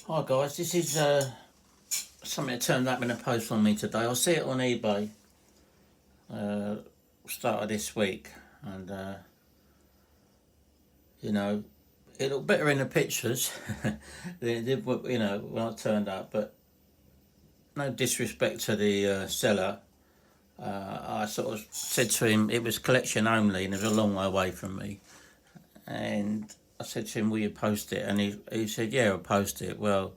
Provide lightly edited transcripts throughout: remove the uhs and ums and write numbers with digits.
Hi guys, this is something that turned up in a post on me today. I see it on eBay, uh, started this week, and you know, it looked better in the pictures than it did, when I turned up. But no disrespect to the seller, I sort of said to him it was collection only, and it was a long way away from me. And I said to him, "Will you post it?" And he said, "Yeah, I'll post it." Well,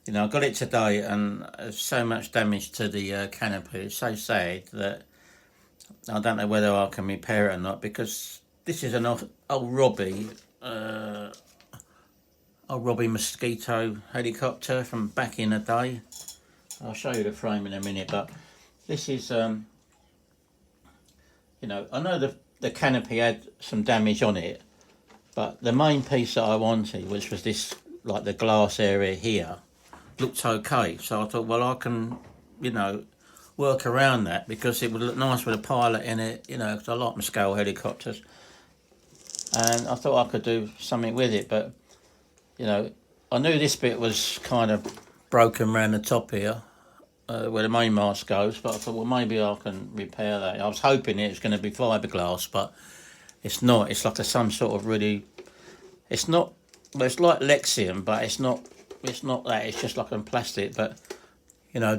I got it today, and there's so much damage to the canopy. It's so sad that I don't know whether I can repair it or not, because this is an old Robbe, uh, old Robbe mosquito helicopter from back in the day. I'll show you the frame in a minute, but this is, I know the canopy had some damage on it, but the main piece that I wanted, which was this, like the glass area here, looked okay. So I thought, well, I can, you know, work around that, because it would look nice with a pilot in it, because I like my scale helicopters. And I thought I could do something with it, but, I knew this bit was kind of broken around the top here, where the main mast goes, but I thought, well, maybe I can repair that. I was hoping it was going to be fiberglass, but it's not. It's like some sort of really, it's not, well, it's like Lexium, but it's not that. It's just like a plastic, but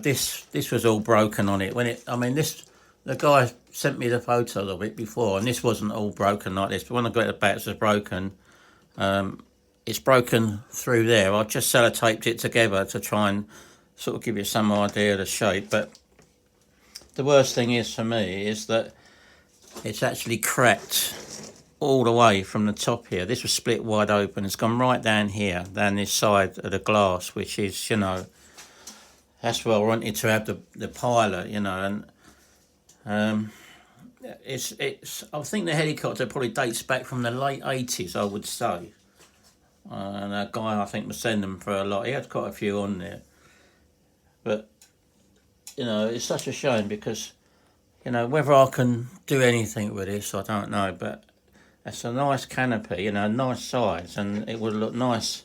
this was all broken on it when the guy sent me the photos of it before, and this wasn't all broken like this. But when I got it back, it was broken. It's broken through there. I just sellotaped it together to try and sort of give you some idea of the shape. But the worst thing is for me is that it's actually cracked all the way from the top here. This was split wide open. It's gone right down here, down this side of the glass, which is, that's where I wanted to have the pilot, and it's. I think the helicopter probably dates back from the late 80s, I would say. And a guy I think was sending them for a lot. He had quite a few on there, but it's such a shame, because whether I can do anything with this, I don't know. But it's a nice canopy, nice size, and it would look nice.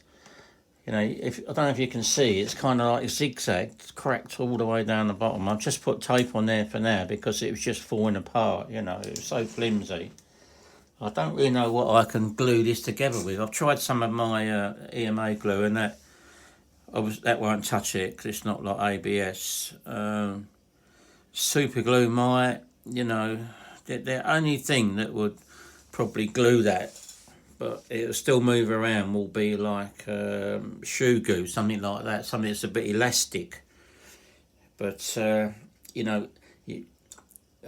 If I don't know if you can see, it's kind of like zigzagged, cracked all the way down the bottom. I've just put tape on there for now because it was just falling apart. It was so flimsy. I don't really know what I can glue this together with. I've tried some of my EMA glue, and that won't touch it because it's not like ABS. Super glue might, the only thing that would probably glue that, but it'll still move around, will be like shoe goo, something like that, something that's a bit elastic. But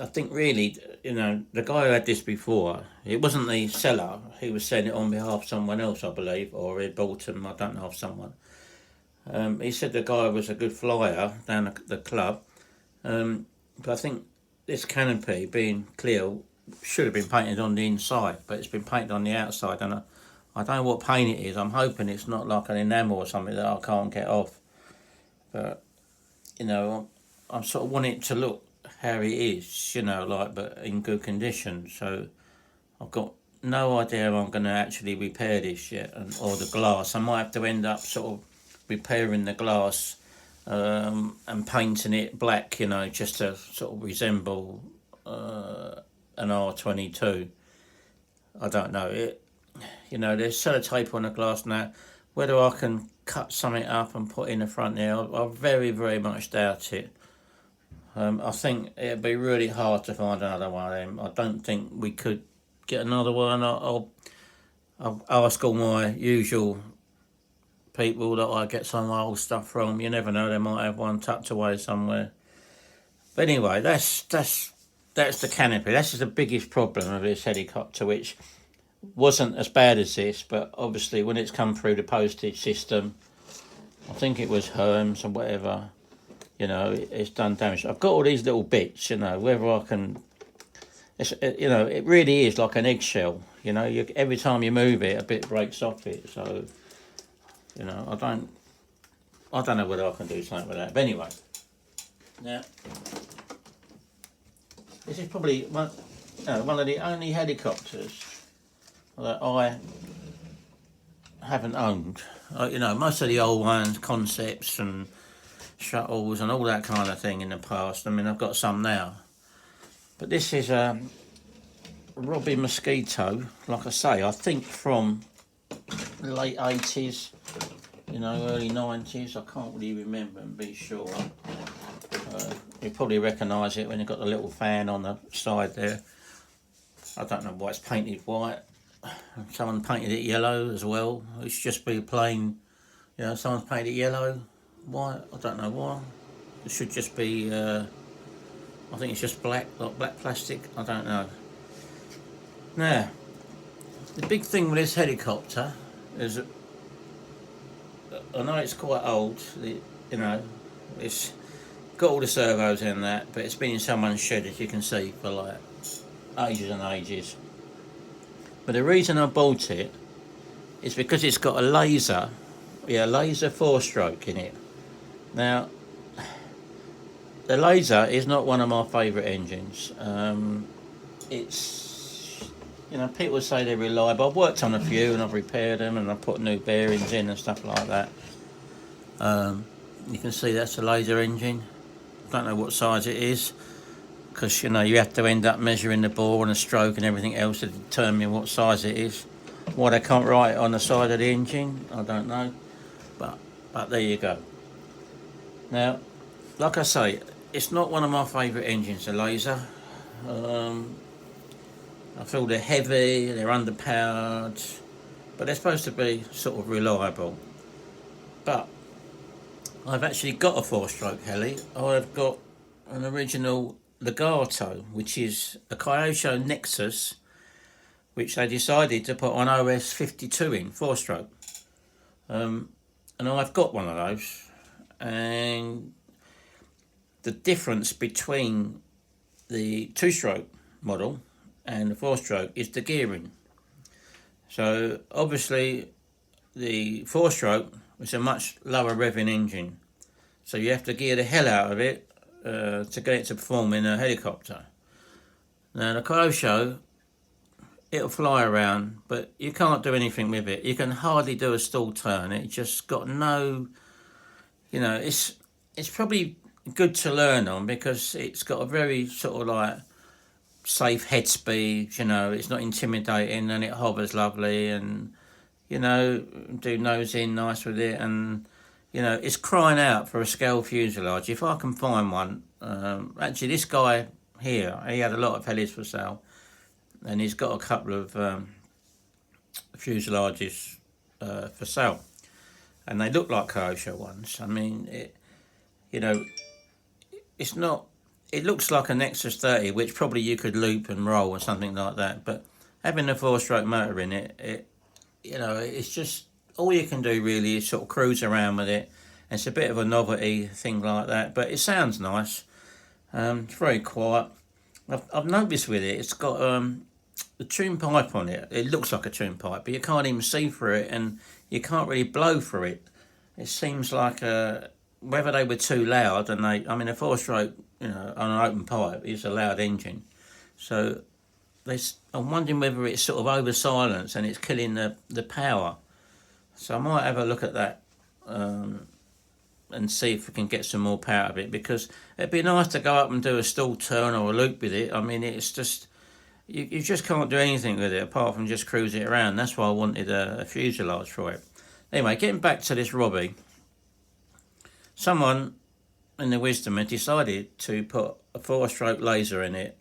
I think really, the guy who had this before, it wasn't the seller. He was selling it on behalf of someone else, I believe, or he bought them, I don't know, of someone. He said the guy was a good flyer down at the club, but I think this canopy, being clear, should have been painted on the inside, but it's been painted on the outside, and I don't know what paint it is. I'm hoping it's not like an enamel or something that I can't get off. But I'm sort of wanting it to look how it is, but in good condition. So I've got no idea how I'm going to actually repair this yet, or the glass. I might have to end up sort of repairing the glass and painting it black, just to sort of resemble an R22. I don't know. There's sellotape on the glass now. Whether I can cut something up and put in the front there, I very, very much doubt it. I think it'd be really hard to find another one of them. I don't think we could get another one. I'll ask all my usual people that I get some of my old stuff from. You never know, they might have one tucked away somewhere. But anyway, that's the canopy. That's the biggest problem of this helicopter, which wasn't as bad as this, but obviously when it's come through the postage system, I think it was Hermes or whatever, it's done damage. I've got all these little bits, whether I can, it really is like an eggshell, every time you move it, a bit breaks off it. So, I don't know whether I can do something with that. But anyway, now, this is probably one of the only helicopters that I haven't owned. You know, most of the old ones, concepts and shuttles and all that kind of thing in the past. I mean, I've got some now. But this is a Robbe Mosquito, like I say, I think from the late 80s, you know, early 90s. I can't really remember and be sure. You probably recognise it when you've got the little fan on the side there. I don't know why it's painted white. Someone painted it yellow as well. It should just be plain, you know, someone's painted it yellow, white, I don't know why. It should just be, I think it's just black, like black plastic, I don't know. Now, the big thing with this helicopter is that I know it's quite old, you know, it's got all the servos in that, but it's been in someone's shed, as you can see, for like ages and ages. But the reason I bought it is because it's got a laser 4-stroke in it. Now, the laser is not one of my favourite engines. It's, you know, people say they're reliable. I've worked on a few and I've repaired them and I've put new bearings in and stuff like that. You can see that's a laser engine. I don't know what size it is, because, you know, you have to end up measuring the bore and the stroke and everything else to determine what size it is. Why they can't write it on the side of the engine, I don't know. But there you go. Now, like I say, it's not one of my favourite engines, the laser. I feel they're heavy, they're underpowered, but they're supposed to be sort of reliable. But I've actually got a 4-stroke heli. I've got an original Legato, which is a Kyosho Nexus, which they decided to put on OS 52 in 4-stroke. And I've got one of those, and the difference between the 2-stroke model and the 4-stroke is the gearing. So obviously the 4-stroke is a much lower revving engine, so you have to gear the hell out of it to get it to perform in a helicopter. Now the Kyosho, it'll fly around, but you can't do anything with it. You can hardly do a stall turn. It just got no, you know, it's probably good to learn on because it's got a very sort of like safe head speed, you know, it's not intimidating and it hovers lovely, and, you know, do nose in nice with it, and, you know, it's crying out for a scale fuselage. If I can find one, actually this guy here, he had a lot of helis for sale, and he's got a couple of fuselages for sale, and they look like Kyosho ones. I mean, it, you know, it's not, it looks like a Nexus 30, which probably you could loop and roll or something like that, but having a 4-stroke motor in it, you know, it's just, all you can do really is sort of cruise around with it. It's a bit of a novelty thing like that, but it sounds nice. It's very quiet. I've noticed with it, it's got the tune pipe on it. It looks like a tune pipe, but you can't even see through it, and you can't really blow through it. It seems like whether they were too loud, and I mean, a 4-stroke, you know, on an open pipe is a loud engine, so I'm wondering whether it's sort of over silence and it's killing the power. So I might have a look at that and see if we can get some more power out of it, because it'd be nice to go up and do a stall turn or a loop with it. I mean, it's just, you just can't do anything with it apart from just cruise it around. That's why I wanted a fuselage for it. Anyway, getting back to this Robbe, someone in their wisdom had decided to put a 4-stroke laser in it.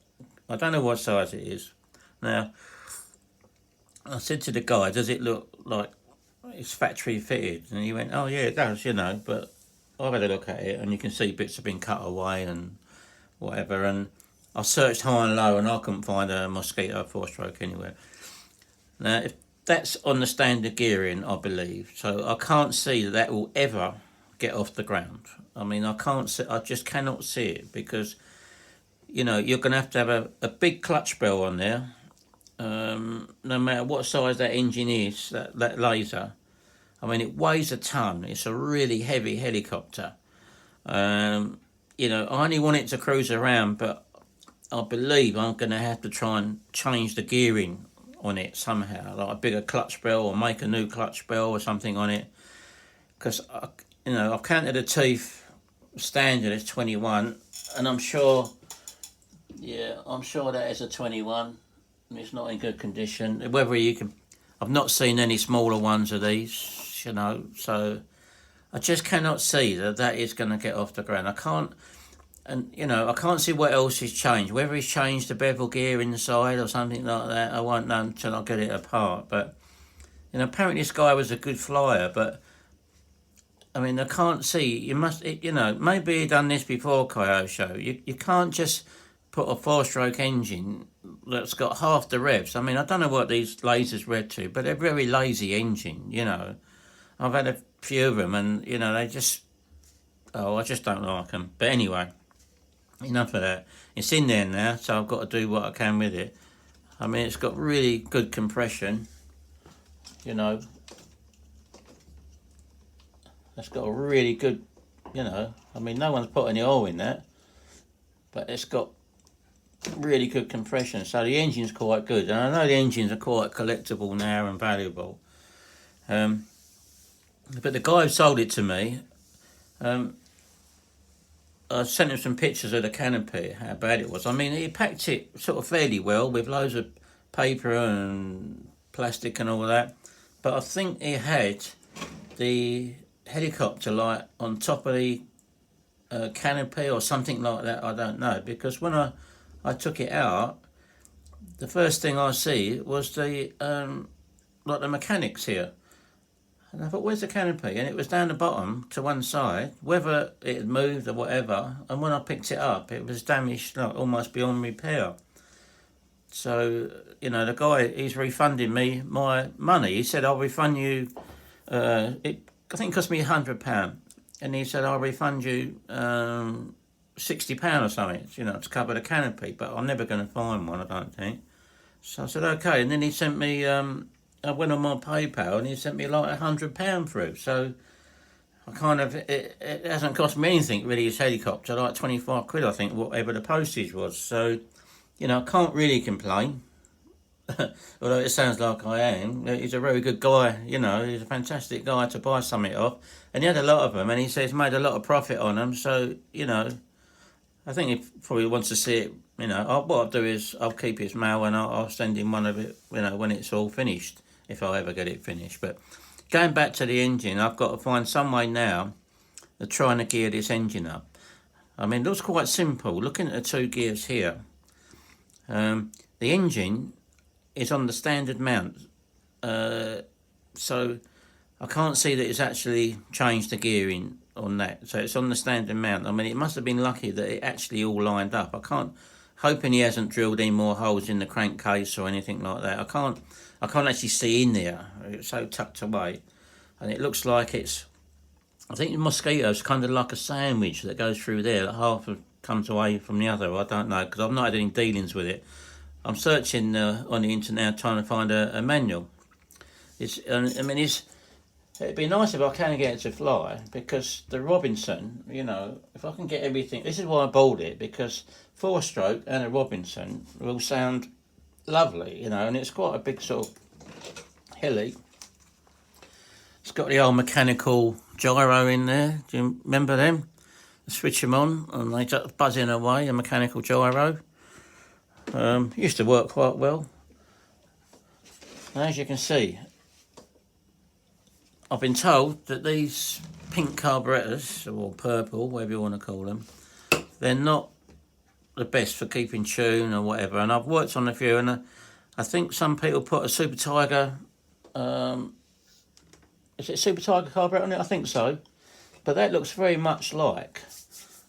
I don't know what size it is. Now, I said to the guy, does it look like it's factory fitted? And he went, oh yeah, it does, you know, but I've had a look at it and you can see bits have been cut away and whatever, and I searched high and low and I couldn't find a Mosquito 4-stroke anywhere. Now, if that's on the standard gearing, I believe, so I can't see that will ever get off the ground. I mean, I just cannot see it, because, you know, you're going to have a big clutch bell on there, no matter what size that engine is, that laser. I mean, it weighs a ton. It's a really heavy helicopter. You know, I only want it to cruise around, but I believe I'm going to have to try and change the gearing on it somehow, like a bigger clutch bell, or make a new clutch bell or something on it. Because you know, I've counted the teeth. Standard is 21, and I'm sure that is a 21. It's not in good condition. Whether you can, I've not seen any smaller ones of these, you know, so I just cannot see that is going to get off the ground. I can't, and you know, I can't see what else he's changed. Whether he's changed the bevel gear inside or something like that, I won't know until I get it apart. But you know, apparently this guy was a good flyer, but I mean, I can't see. You must, you know, maybe he done this before Kyosho. You can't just put a 4-stroke engine that's got half the revs. I mean, I don't know what these lasers read to, but they're a very lazy engine, you know. I've had a few of them, and, you know, they just... Oh, I just don't like them. But anyway, enough of that. It's in there now, so I've got to do what I can with it. I mean, it's got really good compression, you know. It's got a really good, you know, I mean, no one's put any oil in that, but it's got really good compression, so the engine's quite good. And I know the engines are quite collectible now and valuable. But the guy who sold it to me, I sent him some pictures of the Canopy, how bad it was. I mean, he packed it sort of fairly well with loads of paper and plastic and all that, but I think he had the helicopter light on top of the canopy or something like that. I don't know, because when I took it out, the first thing I see was the like the mechanics here, and I thought, where's the canopy? And it was down the bottom to one side, whether it had moved or whatever. And when I picked it up, it was damaged, like almost beyond repair. So you know, the guy, he's refunding me my money. He said, I'll refund you I think it cost me £100, and he said, I'll refund you £60 or something, you know, to cover the canopy, but I'm never going to find one, I don't think. So I said, okay, and then he sent me, I went on my PayPal, and he sent me like £100 through, so I kind of, it hasn't cost me anything really, his helicopter, like 25 quid, I think, whatever the postage was, so, you know, I can't really complain. Although it sounds like I am. He's a very good guy, you know, he's a fantastic guy to buy something off, and he had a lot of them, and he says he's made a lot of profit on them, so, you know, I think he probably wants to see it, you know. What I'll do is I'll keep his mail, and I'll send him one of it, you know, when it's all finished, if I ever get it finished. But going back to the engine, I've got to find some way now of trying to gear this engine up. I mean, it looks quite simple, looking at the two gears here. The engine is on the standard mount, so I can't see that it's actually changed the gearing on that. So it's on the standard mount. I mean, it must have been lucky that it actually all lined up. Hoping he hasn't drilled any more holes in the crankcase or anything like that. I can't actually see in there. It's so tucked away, and it looks like it's, I think the mosquito's kind of like a sandwich that goes through there. That half comes away from the other. I don't know, because I've not had any dealings with it. I'm searching on the internet now, trying to find a manual. It'd be nice if I can get it to fly, because the Robinson, you know, if I can get everything, this is why I bought it, because 4-stroke and a Robinson will sound lovely, you know, and it's quite a big sort of heli. It's got the old mechanical gyro in there. Do you remember them? Switch them on and they just buzzing away, a mechanical gyro. Used to work quite well. And as you can see, I've been told that these pink carburetors, or purple, whatever you want to call them, they're not the best for keeping tune or whatever. And I've worked on a few, and I think some people put a Super Tiger, is it Super Tiger carburetor on it? I think so. But that looks very much like,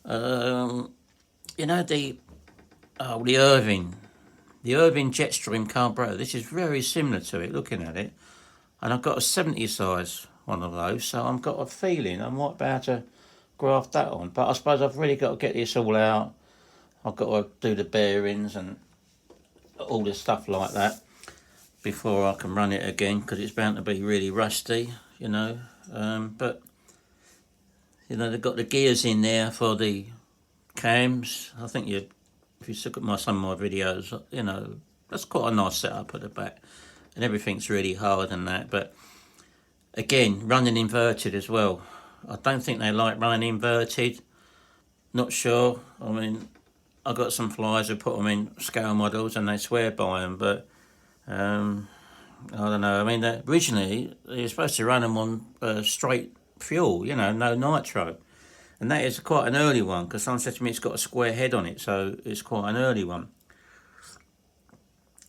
you know, the Irving Jetstream carburetor. This is very similar to it, looking at it. And I've got a 70 size one of those, so I've got a feeling I might be able to graft that on. But I suppose I've really got to get this all out. I've got to do the bearings and all this stuff like that before I can run it again, because it's bound to be really rusty, you know. But, you know, they've got the gears in there for the cams. I think if you look at some of my videos, you know, that's quite a nice setup at the back. and everything's really hard and that. But again, running inverted as well. I don't think they like running inverted. Not sure. I mean, I got some flyers who put them in scale models and they swear by them, but I don't know. I mean, originally you're supposed to run them on straight fuel, you know, no nitro, and that is quite an early one because someone said to me it's got a square head on it, so it's quite an early one.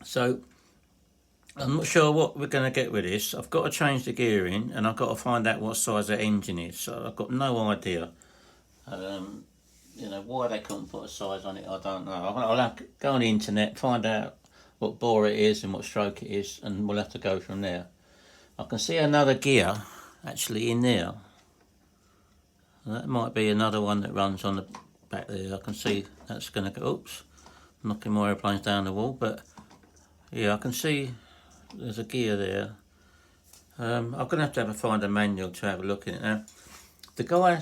So I'm not sure what we're going to get with this. I've got to change the gearing and I've got to find out what size the engine is. So I've got no idea. You know, why they couldn't put a size on it, I don't know. I'll have to go on the internet, find out what bore it is and what stroke it is, and we'll have to go from there. I can see another gear actually in there. That might be another one that runs on the back there. I can see that's going to go, oops, knocking more airplanes down the wall, but yeah, I can see there's a gear there. I'm going to have to find a manual to have a look at it. Now, the guy,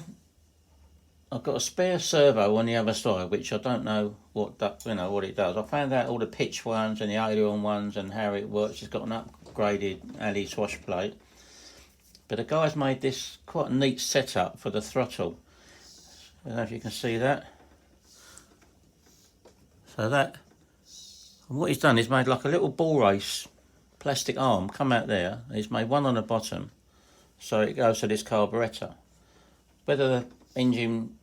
I've got a spare servo on the other side, which I don't know what that, you know, what it does. I found out all the pitch ones and the aileron ones and how it works. It's got an upgraded alley swash plate. But the guy's made this quite a neat setup for the throttle. I don't know if you can see that. So that, and what he's done is made like a little ball race plastic arm come out there. He's made one on the bottom, so it goes to this carburetor. Whether the engine,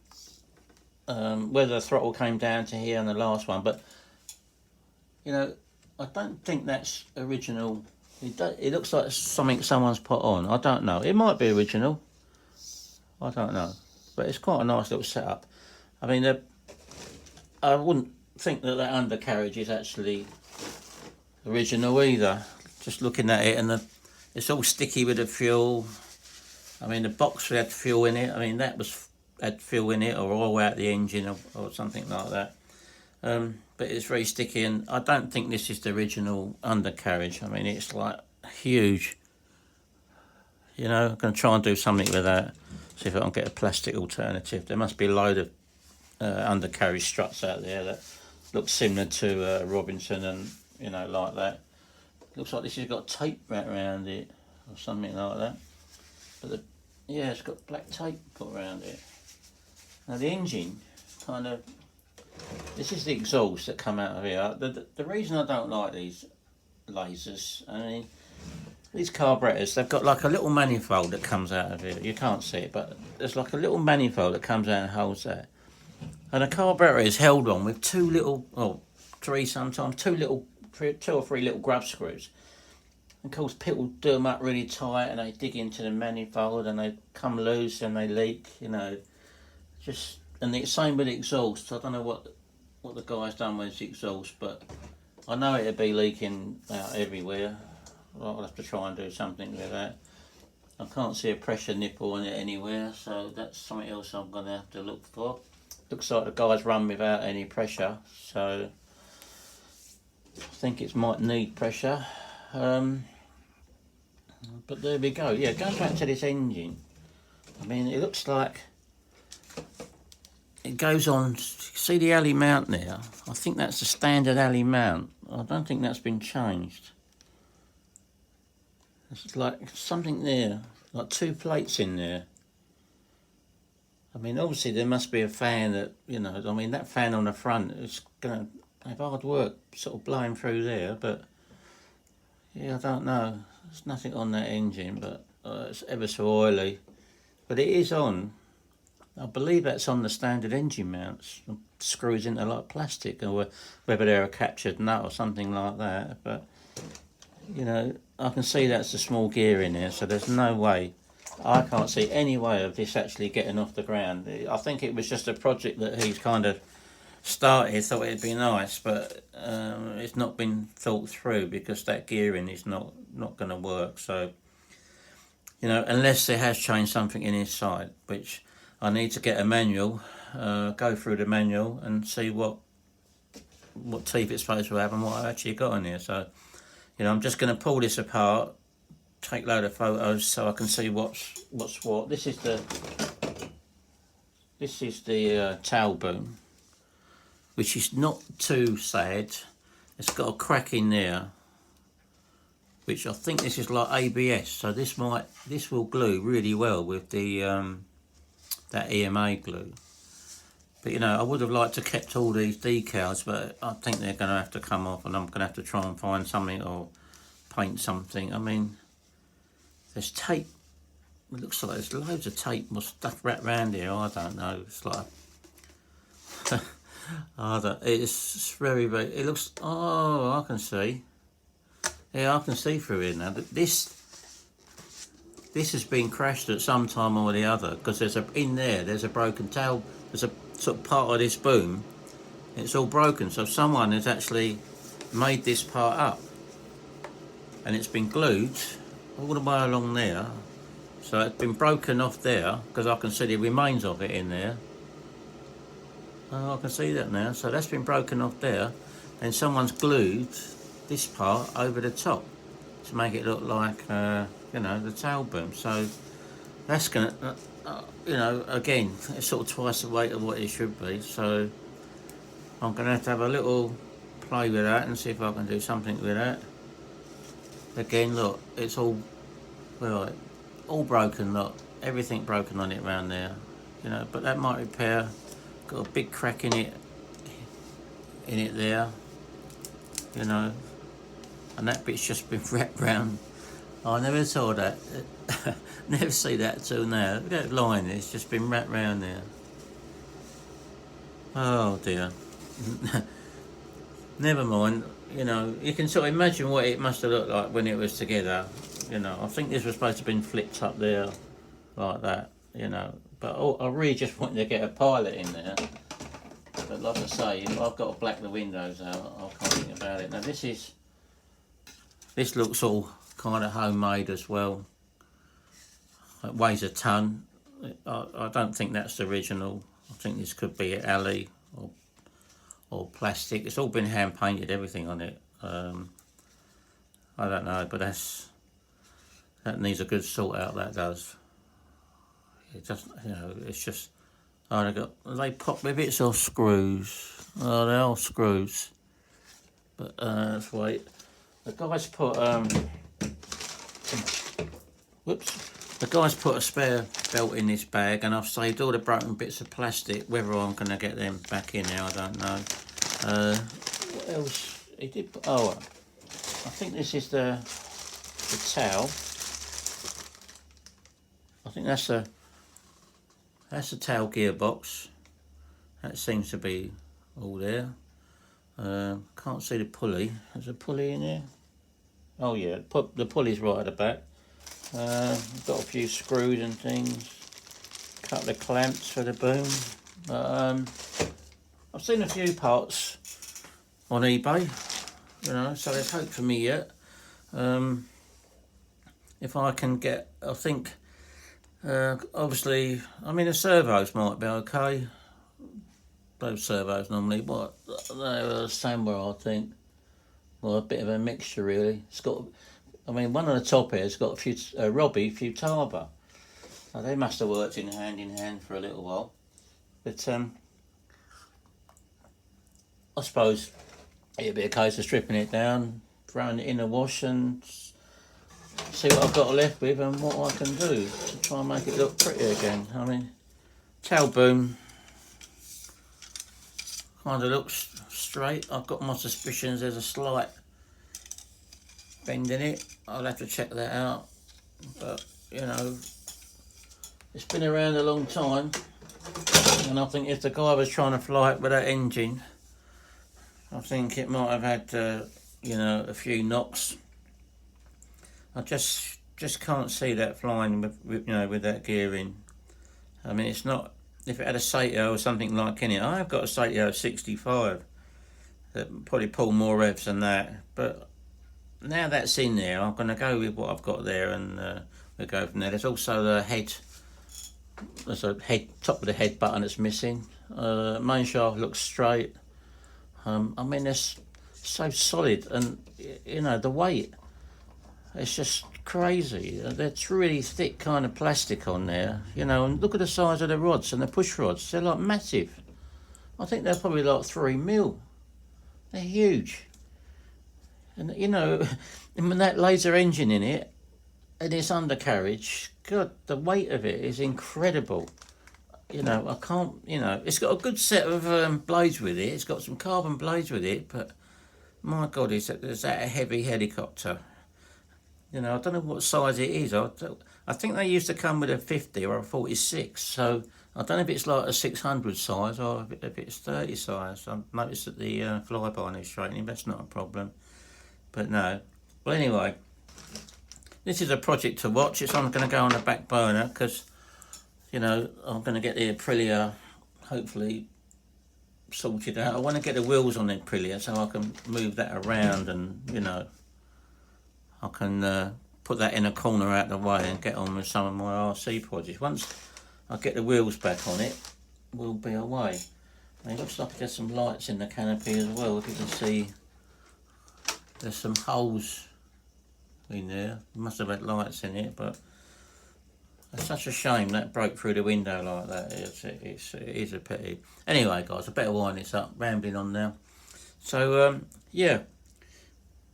whether the throttle came down to here on the last one, but you know, I don't think that's original. It looks like something someone's put on. I don't know. It might be original. I don't know, but it's quite a nice little setup. I mean, I wouldn't think that undercarriage is actually original either. Just looking at it, and it's all sticky with the fuel. I mean, the box had fuel in it. I mean, that had fuel in it, or oil out the engine, or something like that. But it's very sticky, and I don't think this is the original undercarriage. I mean, it's like huge. You know, I'm going to try and do something with that. See if I can get a plastic alternative. There must be a load of undercarriage struts out there that look similar to Robinson and, you know, like that. Looks like this has got tape wrapped around it or something like that. But yeah, it's got black tape put around it. Now the engine kind of, this is the exhaust that come out of here. The reason I don't like these lasers, I mean, these carburetors, they've got like a little manifold that comes out of here. You can't see it, but there's like a little manifold that comes out and holds that. And a carburetor is held on with two little, or three sometimes, two or three little grub screws. And of course, people do them up really tight and they dig into the manifold and they come loose and they leak, you know. And the same with the exhaust. I don't know what the guy's done with his exhaust, but I know it'd be leaking out everywhere. I'll have to try and do something with that. I can't see a pressure nipple on it anywhere, so that's something else I'm going to have to look for. Looks like the guy's run without any pressure, so I think it might need pressure. But there we go. Yeah, going back to this engine, I mean, it looks like it goes on. See the alley mount there? I think that's the standard alley mount. I don't think that's been changed. It's like something there, like two plates in there. I mean, obviously there must be a fan that, you know, I mean, that fan on the front is going to have hard work sort of blowing through there, but yeah, I don't know. There's nothing on that engine, but it's ever so oily. But it is on. I believe that's on the standard engine mounts. It screws into like plastic, or whether they're a captured nut or something like that. But, you know, I can see that's a small gear in there, so there's no way. I can't see any way of this actually getting off the ground. I think it was just a project that he's kind of started, thought it'd be nice, but it's not been thought through because that gearing is not going to work. So, you know, unless there has changed something in his side, which I need to get a manual, go through the manual and see what teeth it's supposed to have and what I've actually got in here. So, you know, I'm just going to pull this apart, take a load of photos so I can see what's what. This is the tail boom, which is not too sad. It's got a crack in there, which I think this is like ABS, so this will glue really well with the that EMA glue. But you know, I would have liked to kept all these decals, but I think they're going to have to come off, and I'm going to have to try and find something or paint something. I mean, there's tape. It looks like there's loads of tape or stuff wrapped around here. I don't know. It's like it's very, very. It looks. Oh, I can see. Yeah, I can see through here now. This has been crashed at some time or the other, because there's a broken tail. There's a sort of part of this boom. It's all broken. So someone has actually made this part up, and it's been glued all the way along there. So it's been broken off there, because I can see the remains of it in there. Oh, I can see that now. So that's been broken off there, and someone's glued this part over the top to make it look like, you know, the tail boom. So that's gonna, you know, again, it's sort of twice the weight of what it should be. So I'm gonna have to have a little play with that and see if I can do something with that. Again, look, it's all, well, all broken. Look, everything broken on it around there, you know. But that might repair. Got a big crack in it there, you know. And that bit's just been wrapped round. I never saw that. Never see that till now. Look at that line, it's just been wrapped round there. Oh dear. Never mind, you know, you can sort of imagine what it must have looked like when it was together. You know, I think this was supposed to have been flipped up there like that, you know. But I really just wanted to get a pilot in there. But like I say, I've got to black the windows out. I can't think about it. Now this looks all kind of homemade as well. It weighs a ton. I don't think that's the original. I think this could be heli or plastic. It's all been hand painted, everything on it. I don't know, but that needs a good sort out. That does. It doesn't, you know. It's just. Oh, they pop rivets or screws. Oh, they're all screws. But let's wait. The guys put the guys put a spare belt in this bag, and I've saved all the broken bits of plastic. Whether I'm going to get them back in there, I don't know. What else? He did. Oh, I think this is the towel. I think that's the tail gearbox. That seems to be all there. Can't see the pulley. There's a pulley in there. Oh yeah, the pulley's right at the back. Got a few screws and things. A couple of clamps for the boom. I've seen a few parts on eBay, you know, so there's hope for me yet. If I can get, I think, obviously, I mean, the servos might be okay. Those servos normally, what, they're somewhere, I think. Well, a bit of a mixture, really. It's got, I mean, one on the top here has got a few Robbe R22 Rc. They must have worked in hand for a little while. But I suppose it'd be a case of stripping it down, throwing it in the wash, and see what I've got left with and what I can do to try and make it look pretty again. I mean, tail boom kind of looks straight. I've got my suspicions there's a slight bend in it. I'll have to check that out. But, you know, it's been around a long time, and I think if the guy was trying to fly it with that engine, I think it might have had, you know, a few knocks. I just can't see that flying with you know, with that gearing. I mean, it's not. If it had a Saito or something like in it, I have got a Saito 65 that probably pull more revs than that. But now that's in there, I'm going to go with what I've got there, and we'll go from there. There's also the head. There's a top of the head button that's missing. Main shaft looks straight. I mean, it's so solid, and you know, the weight. It's just crazy. That's really thick kind of plastic on there, you know, and look at the size of the rods and the push rods. They're like massive. I think they're probably like 3 mil. They're huge. And you know, when that laser engine in it and its undercarriage, God, the weight of it is incredible. You know, I can't, you know, it's got a good set of blades with it. It's got some carbon blades with it, but my God, is that a heavy helicopter? You know, I don't know what size it is. I think they used to come with a 50 or a 46, so I don't know if it's like a 600 size or if it's 30 size. I noticed that the flyby is straightening, that's not a problem. But no. Well, anyway, this is a project to watch. It's going to go on the back burner because, you know, I'm going to get the Aprilia hopefully sorted out. I want to get the wheels on the Aprilia so I can move that around and, you know, I can put that in a corner out of the way and get on with some of my RC projects. Once I get the wheels back on it, we'll be away. And it looks like there's some lights in the canopy as well. If you can see, there's some holes in there. It must have had lights in it, but it's such a shame that broke through the window like that. It is a pity. Anyway, guys, I better wind this up. Rambling on now. So, yeah.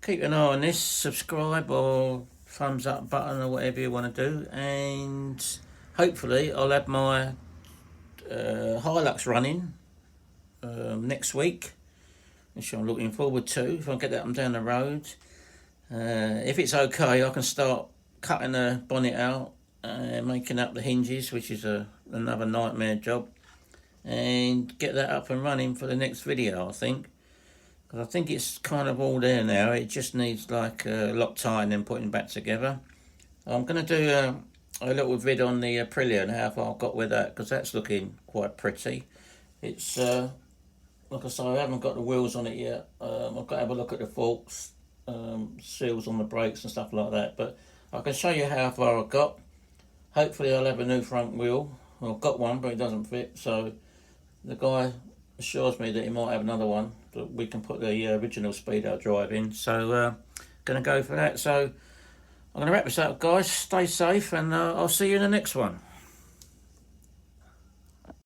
Keep an eye on this, subscribe or thumbs up button or whatever you want to do, and hopefully I'll have my Hilux running next week, which I'm looking forward to. If I get that down the road, if it's okay, I can start cutting the bonnet out and making up the hinges, which is another nightmare job, and get that up and running for the next video, I think. I think it's kind of all there now. It just needs like Loctite and then putting back together. I'm going to do a little vid on the Aprilia and how far I've got with that, because that's looking quite pretty. It's like I say, I haven't got the wheels on it yet. I've got to have a look at the forks, seals on the brakes and stuff like that. But I can show you how far I've got. Hopefully I'll have a new front wheel. Well, I've got one, but it doesn't fit. So the guy assures me that he might have another one that we can put the original Speedo drive in. So gonna go for that. So I'm gonna wrap this up, guys. Stay safe, and I'll see you in the next one.